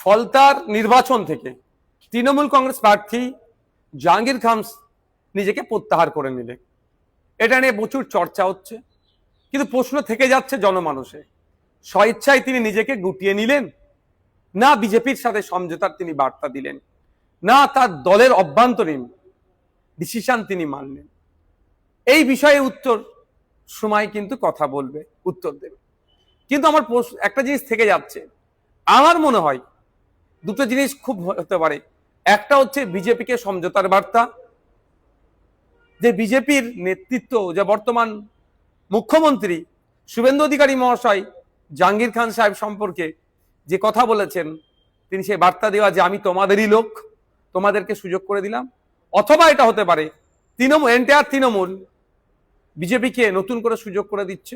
ফলতার নির্বাচন থেকে তৃণমূল কংগ্রেস প্রার্থী জাহাঙ্গীর খান নিজেকে প্রত্যাহার করে নিলেন। এটা নিয়ে প্রচুর চর্চা হচ্ছে, কিন্তু প্রশ্ন থেকে যাচ্ছে জনমানসে, স্বেচ্ছায় তিনি নিজেকে গুটিয়ে নিলেন, না বিজেপির সাথে সমঝোতার তিনি বার্তা দিলেন, না তার দলের অভ্যন্তরীণ ডিসিশন তিনি মানলেন। এই বিষয়ে উত্তর সময় কিন্তু কথা বলবে, উত্তর দেবে। কিন্তু আমার একটা জিনিস থেকে যাচ্ছে, আমার মনে হয় দুটো জিনিস খুব হতে পারে। একটা হচ্ছে বিজেপিকে সমঝোতার বার্তা, যে বিজেপির নেতৃত্ব, যে বর্তমান মুখ্যমন্ত্রী শুভেন্দু অধিকারী মহাশয় জাহাঙ্গীর খান সাহেব সম্পর্কে যে কথা বলেছেন, তিনি সেই বার্তা দেওয়া যে আমি তোমাদেরই লোক, তোমাদেরকে সুযোগ করে দিলাম। অথবা এটা হতে পারে এন্টায়ার তৃণমূল বিজেপিকে নতুন করে সুযোগ করে দিচ্ছে।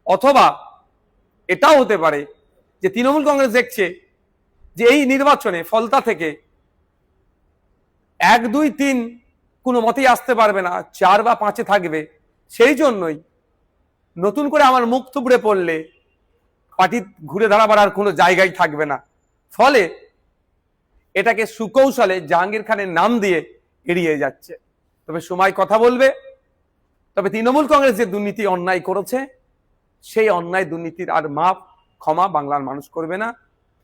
অথবা এটাও হতে পারে যে তৃণমূল কংগ্রেস দেখছে যে এই নির্বাচনে ফলতা থেকে 1, 2, 3 কোনো মতেই আসতে পারবে না, 4 বা 5-এ থাকবে। সেই জন্যই নতুন করে আমার মুখ থুবড়ে পড়লে পার্টি ঘুরে দাঁড়াবার আর কোনো জায়গায় থাকবে না। ফলে এটাকে সুকৌশলে জাহাঙ্গীর খানের নাম দিয়ে এড়িয়ে যাচ্ছে। তবে সময় কথা বলবে। তবে তৃণমূল কংগ্রেস যে দুর্নীতি অন্যায় করেছে, সেই অন্যায় দুর্নীতির আর মাপ ক্ষমা বাংলার মানুষ করবে না।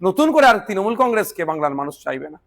নতুন করে আর তৃণমূল কংগ্রেসকে বাংলার মানুষ চাইবে না।